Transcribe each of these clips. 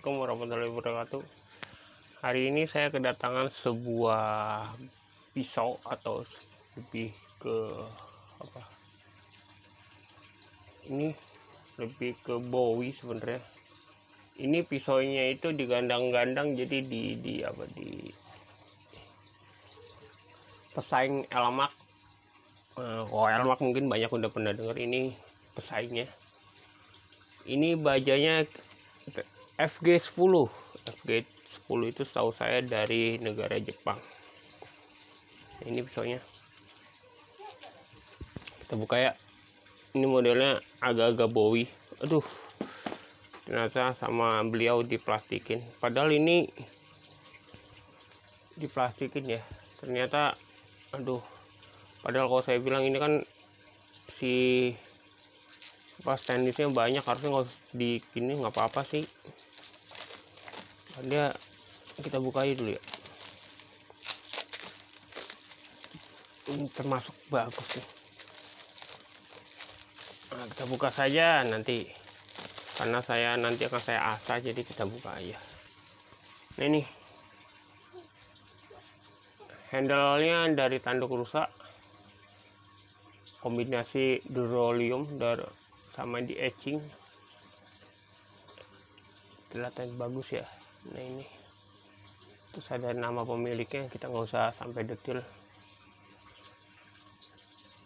Assalamualaikum warahmatullahi wabarakatuh. Hari ini saya kedatangan sebuah pisau atau lebih ke apa? Ini lebih ke bowie sebenarnya. Ini pisaunya itu digandang-gandang, jadi di pesaing Elmak. Kalau Elmak mungkin banyak udah pernah dengar, ini pesaingnya. Ini bajanya FG10. FG10 itu setahu saya dari negara Jepang. Ini pisaunya. Kita buka ya. Ini modelnya agak-agak bowie. Aduh. Ternyata sama beliau diplastikin. Padahal ini diplastikin ya. Ternyata aduh. Padahal kalau saya bilang ini kan si stainlessnya banyak, harusnya nggak di gini, nggak apa-apa sih. Dia kita bukain dulu ya. Ini termasuk bagus nih. Nah, kita buka saja nanti, karena saya nanti akan saya asah, jadi kita buka aja. Nah, ini handle-nya dari tanduk rusak, kombinasi durolium sama di etching, kelihatan bagus ya. Nah ini terus ada nama pemiliknya, kita nggak usah sampai detail.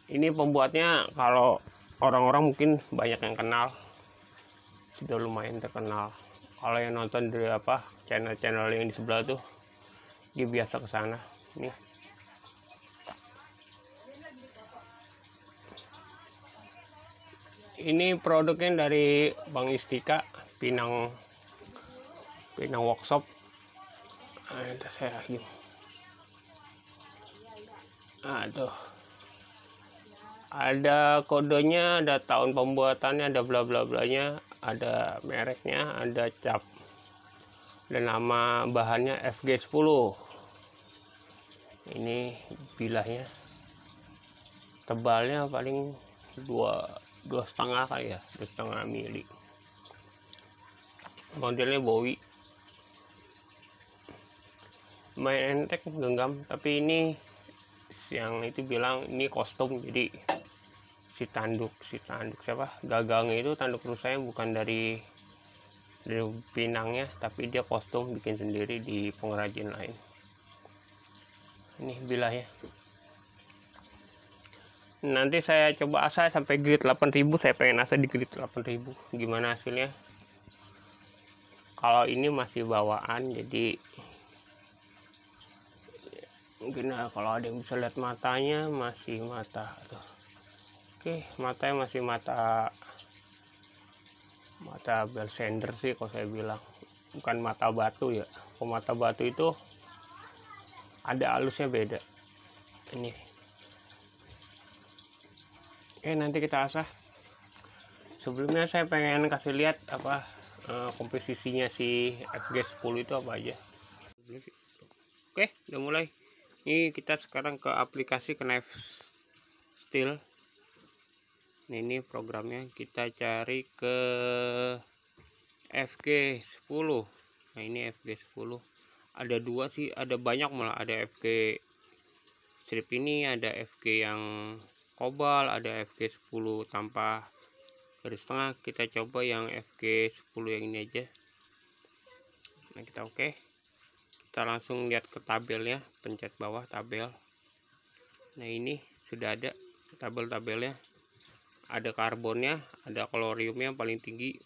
Ini pembuatnya kalau orang-orang mungkin banyak yang kenal, sudah lumayan terkenal. Kalau yang nonton dari channel-channel yang di sebelah tuh, dia biasa ke sana. Ini produknya dari Bang Istika, Pinang Workshop. Nah, saya lagi. Tuh. Ada kodenya, ada tahun pembuatannya, ada bla bla blanya, ada mereknya, ada cap, dan nama bahannya FG10. Ini bilahnya, tebalnya paling 2,5 kali ya, 2,5 mili. Modelnya bowie, main entek genggam, tapi ini yang itu bilang ini kostum, jadi si tanduk siapa gagangnya itu, tanduk rusaknya bukan dari pinangnya, tapi dia kostum bikin sendiri di pengrajin lain. Ini bilahnya. Nanti saya coba asah sampai grade 8000. Saya pengen asah di grade 8000, gimana hasilnya. Kalau ini masih bawaan, jadi mungkin kalau ada yang bisa lihat matanya, masih mata tuh. Oke, matanya masih mata Belsander sih kalau saya bilang, bukan mata batu ya. Kalau mata batu itu ada halusnya beda. Ini nanti kita asah. Sebelumnya saya pengen kasih lihat komposisinya si FG10 itu apa aja. Oke, udah mulai. Ini kita sekarang ke aplikasi Knife Steel. Ini programnya, kita cari ke FG10. Nah ini FG10, ada dua sih, ada banyak malah. Ada FG strip ini, ada FG yang kobal, ada FG10 tanpa garis tengah. Kita coba yang FG10 yang ini aja. Nah kita oke. Kita langsung lihat ke tabelnya, pencet bawah tabel. Nah ini sudah ada tabel-tabelnya. Ada karbonnya, ada kaloriumnya yang paling tinggi.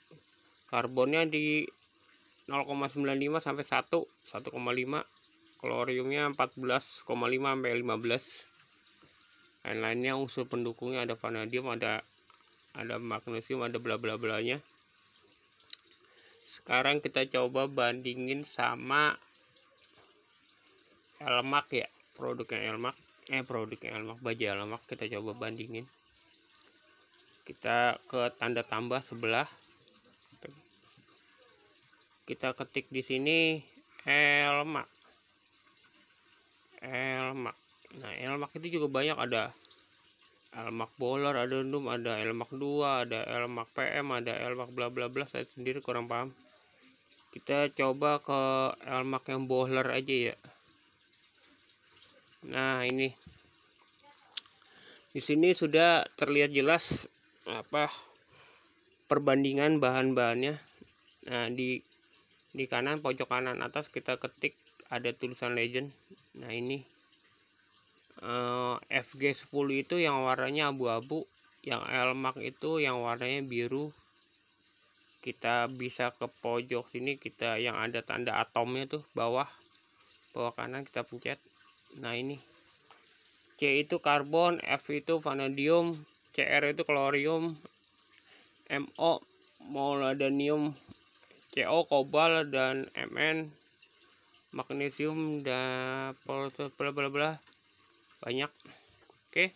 Karbonnya di 0,95 sampai 1,5. Kaloriumnya 14,5 sampai 15. Lain-lainnya unsur pendukungnya ada vanadium, ada magnesium, ada bla bla blanya. Sekarang kita coba bandingin sama Elmak ya, produknya Elmak, baja Elmak. Kita coba bandingin. Kita ke tanda tambah sebelah, kita ketik di sini Elmak. Nah Elmak itu juga banyak, ada Elmak Bolar, ada Num, ada Elmak 2, ada Elmak PM, ada Elmak bla bla bla. Saya sendiri kurang paham. Kita coba ke Elmax yang boiler aja ya. Nah, ini di sini sudah terlihat jelas perbandingan bahan-bahannya. Nah, di kanan pojok kanan atas kita ketik ada tulisan legend. Nah, ini FG10 itu yang warnanya abu-abu, yang Elmax itu yang warnanya biru. Kita bisa ke pojok sini, kita yang ada tanda atomnya tuh bawah kanan kita pencet. Nah, ini C itu karbon, F itu vanadium, Cr itu klorium, MO molybdenum, CO kobal, dan Mn magnesium, dan bla bla bla banyak. Oke,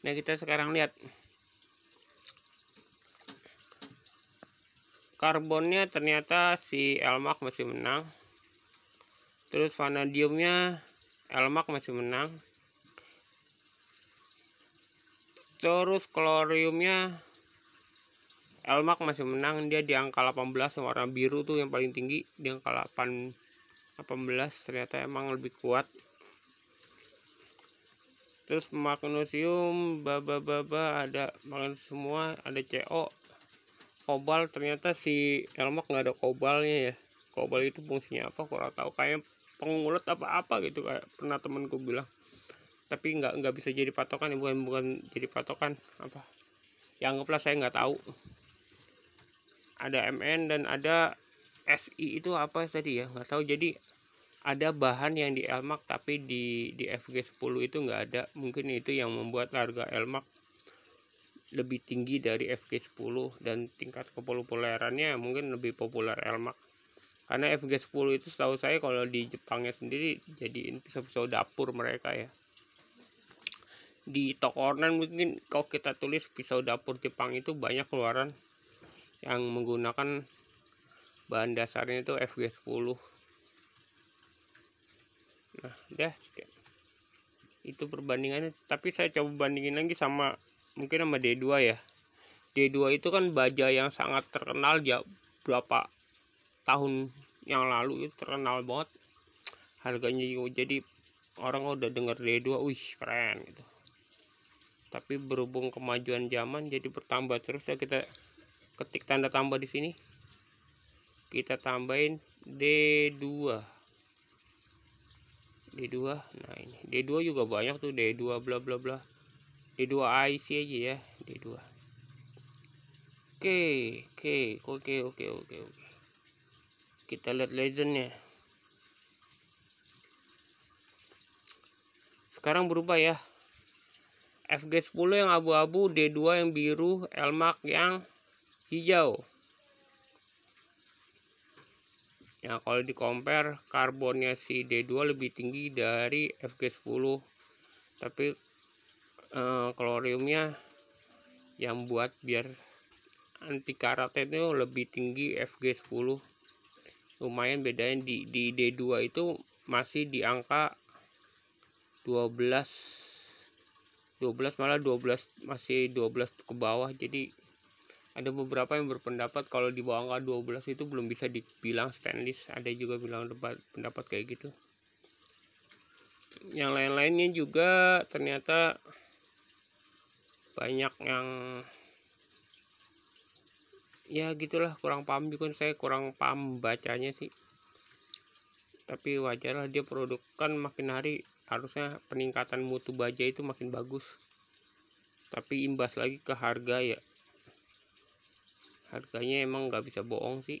nah kita sekarang lihat karbonnya, ternyata si Elmax masih menang. Terus vanadiumnya Elmax masih menang. Terus kloriumnya Elmax masih menang, dia di angka 18, yang warna biru tuh yang paling tinggi, di angka 18. Ternyata emang lebih kuat. Terus magnesium ada magnesium semua, ada CO. Kobal, ternyata si Elmax nggak ada kobalnya ya. Kobal itu fungsinya apa kurang tahu, kayak pengulet apa gitu, kayak pernah temenku bilang. Tapi nggak bisa jadi patokan ya, bukan jadi patokan apa ya, anggaplah saya nggak tahu. Ada Mn dan ada Si itu apa tadi ya, nggak tahu. Jadi ada bahan yang di Elmax tapi di FG10 itu nggak ada. Mungkin itu yang membuat harga Elmax lebih tinggi dari FG10, dan tingkat kepopulerannya mungkin lebih populer Elmax. Karena FG10 itu setahu saya kalau di Jepangnya sendiri jadiin pisau-pisau dapur mereka ya. Di toko online mungkin kalau kita tulis pisau dapur Jepang itu banyak keluaran yang menggunakan bahan dasarnya itu FG10. Nah, udah itu perbandingannya. Tapi saya coba bandingin lagi sama mungkin sama D2 ya. D2 itu kan baja yang sangat terkenal ya, berapa tahun yang lalu itu terkenal banget. Harganya juga jadi orang udah denger D2, wih keren gitu. Tapi berhubung kemajuan zaman jadi bertambah terus ya, kita ketik tanda tambah di sini. Kita tambahin D2. Nah ini D2 juga banyak tuh, D2 bla bla bla. D2 IC aja ya, D2. Oke. Kita lihat legendnya. Sekarang berubah ya. FG10 yang abu-abu, D2 yang biru, Elmax yang hijau. Ya, kalau di compare karbonnya si D2 lebih tinggi dari FG10. Tapi kloriumnya yang buat biar anti karatnya itu lebih tinggi FG10. Lumayan bedanya di D2 itu masih di angka 12 malah 12, masih 12 ke bawah. Jadi ada beberapa yang berpendapat kalau di bawah angka 12 itu belum bisa dibilang stainless. Ada juga bilang pendapat kayak gitu. Yang lain-lainnya juga ternyata banyak yang ya gitulah, kurang paham juga. Saya kurang paham bacanya sih. Tapi wajar lah, dia produk kan makin hari harusnya peningkatan mutu baja itu makin bagus. Tapi imbas lagi ke harga ya. Harganya emang nggak bisa bohong sih.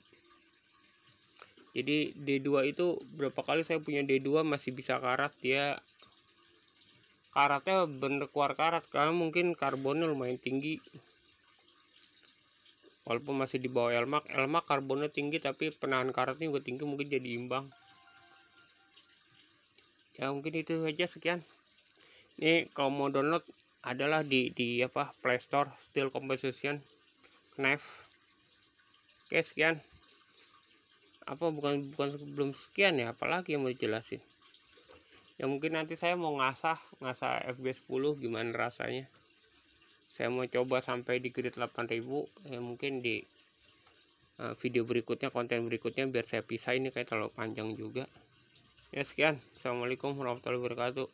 Jadi D2 itu berapa kali saya punya D2 masih bisa karat. Dia karatnya bener keluar karat karena mungkin karbonnya lumayan tinggi. Walaupun masih di bawah Elmax karbonnya tinggi tapi penahan karatnya juga tinggi, mungkin jadi imbang. Ya mungkin itu aja, sekian. Ini kalau mau download adalah di Play Store, Steel Composition Knife. Oke, sekian. Bukan belum sekian ya, apalagi yang mau dijelasin. Ya mungkin nanti saya mau ngasah FG10 gimana rasanya. Saya mau coba sampai di grade 8000 ya, mungkin di video berikutnya, konten berikutnya, biar saya pisah, ini kayak terlalu panjang juga ya. Sekian, assalamualaikum warahmatullahi wabarakatuh.